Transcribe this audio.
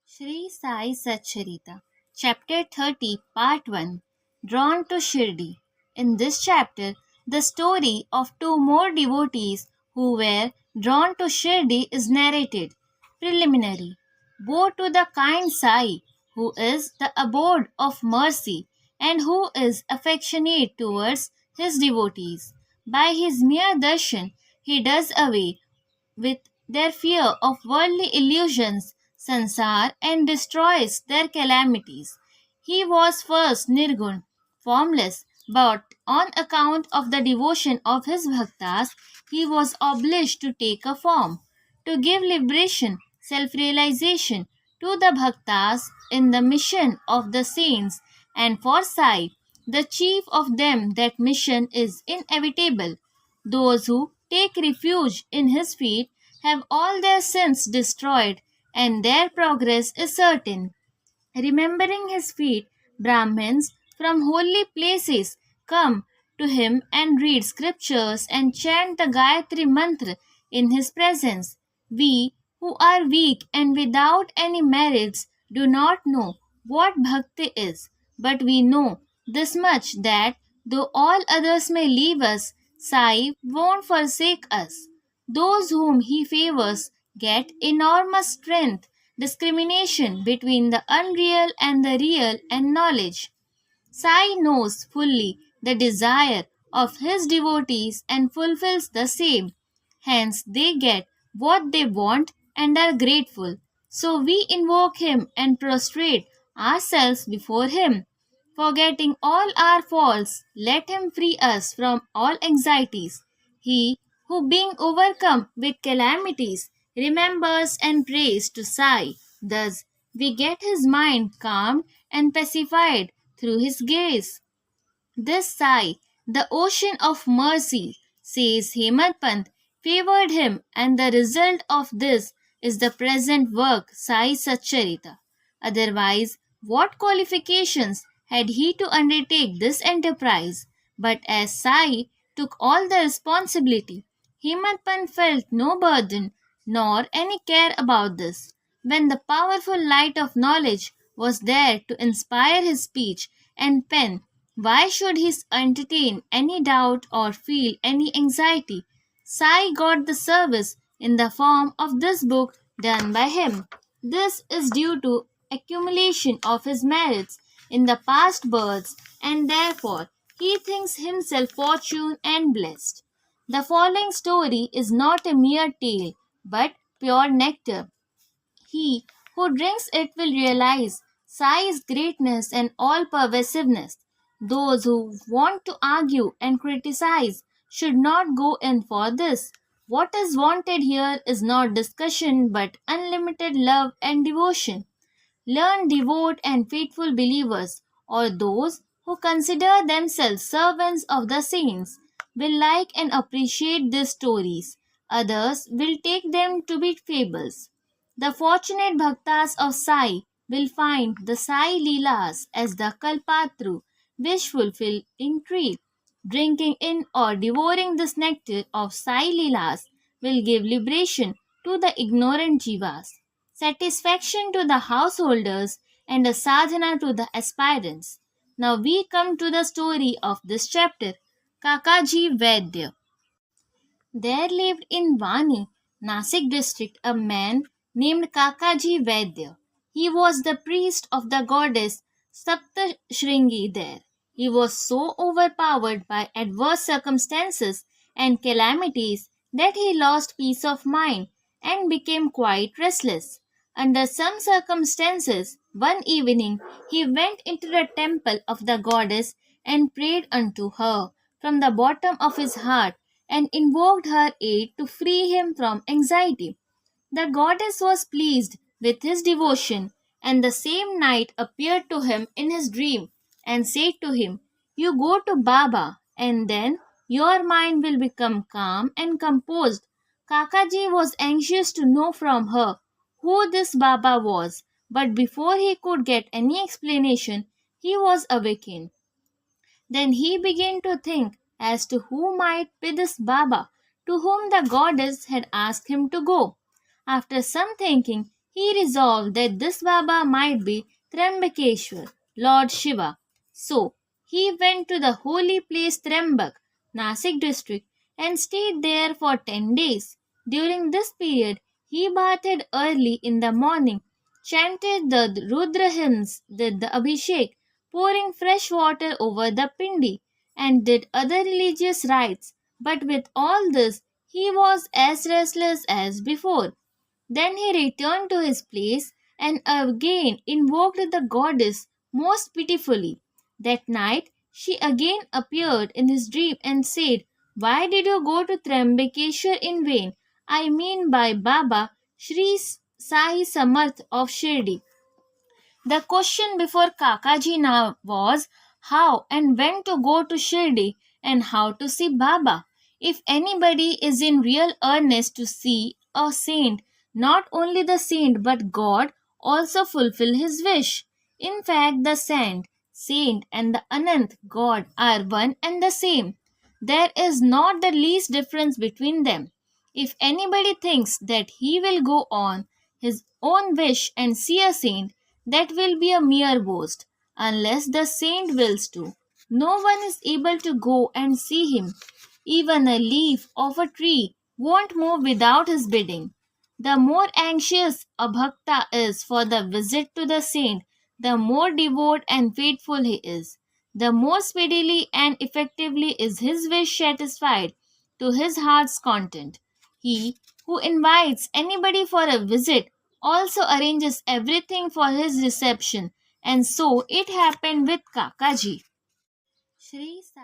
Sri Sai Satcharita, Chapter 30, Part 1, Drawn to Shirdi. In this chapter, the story of two more devotees who were drawn to Shirdi is narrated. Preliminary. Woe to the kind Sai, who is the abode of mercy and who is affectionate towards his devotees. By his mere darshan, he does away with their fear of worldly illusions, sansar, and destroys their calamities. He was first nirgun, formless, but on account of the devotion of his bhaktas, he was obliged to take a form, to give liberation, self realization to the bhaktas in the mission of the saints, and for Sai, the chief of them, that mission is inevitable. Those who take refuge in his feet have all their sins destroyed, and their progress is certain. Remembering his feet, Brahmins from holy places come to him and read scriptures and chant the Gayatri mantra in his presence. We, who are weak and without any merits, do not know what bhakti is, but we know this much that though all others may leave us, Sai won't forsake us. Those whom he favors get enormous strength, discrimination between the unreal and the real, and knowledge. Sai knows fully the desire of his devotees and fulfills the same. Hence, they get what they want and are grateful. So we invoke him and prostrate ourselves before him. Forgetting all our faults, let him free us from all anxieties. He who, being overcome with calamities, remembers and prays to Sai. Thus, we get his mind calmed and pacified through his gaze. This Sai, the ocean of mercy, says Hemant Pant, favored him, and the result of this is the present work Sai Satcharita. Otherwise, what qualifications had he to undertake this enterprise? But as Sai took all the responsibility, Hemant Pant felt no burden nor any care about this. When the powerful light of knowledge was there to inspire his speech and pen, why should he entertain any doubt or feel any anxiety? Sai got the service in the form of this book done by him. This is due to accumulation of his merits in the past births, and therefore he thinks himself fortunate and blessed. The following story is not a mere tale, but pure nectar. He who drinks it will realize Sai's greatness and all pervasiveness. Those who want to argue and criticize should not go in for this. What is wanted here is not discussion but unlimited love and devotion. Learn, devout, and faithful believers, or those who consider themselves servants of the saints, will like and appreciate these stories. Others will take them to be fables. The fortunate bhaktas of Sai will find the Sai Leelas as the Kalpatru, wish fulfilling tree. Drinking in or devouring this nectar of Sai Leelas will give liberation to the ignorant jivas, satisfaction to the householders, and a sadhana to the aspirants. Now we come to the story of this chapter, Kakaji Vaidya. There lived in Vani, Nasik district, a man named Kakaji Vaidya. He was the priest of the goddess Saptashringi there. He was so overpowered by adverse circumstances and calamities that he lost peace of mind and became quite restless. Under some circumstances, one evening he went into the temple of the goddess and prayed unto her from the bottom of his heart and invoked her aid to free him from anxiety. The goddess was pleased with his devotion, and the same night appeared to him in his dream and said to him, "You go to Baba, and then your mind will become calm and composed." Kakaji was anxious to know from her who this Baba was, but before he could get any explanation, he was awakened. Then he began to think as to who might be this Baba to whom the goddess had asked him to go. After some thinking, he resolved that this Baba might be Trambakeshwar, Lord Shiva. So he went to the holy place Trambak, Nasik district, and stayed there for 10 days. During this period, he bathed early in the morning, chanted the Rudra hymns, did the Abhishek, pouring fresh water over the pindi, and did other religious rites. But with all this, he was as restless as before. Then he returned to his place and again invoked the goddess most pitifully. That night she again appeared in his dream and said, "Why did you go to Trambakeshwar in vain? I mean by Baba Shri Sai Samarth of Shirdi." The question before Kakaji now was how and when to go to Shirdi and how to see Baba. If anybody is in real earnest to see a saint, not only the saint but God also fulfill his wish. In fact, the saint and the Anant God are one and the same. There is not the least difference between them. If anybody thinks that he will go on his own wish and see a saint, that will be a mere boast, unless the saint wills to. No one is able to go and see him. Even a leaf of a tree won't move without his bidding. The more anxious a bhakta is for the visit to the saint, the more devout and faithful he is. The more speedily and effectively is his wish satisfied to his heart's content. He who invites anybody for a visit also arranges everything for his reception, and so it happened with Kakaji. Shri Sai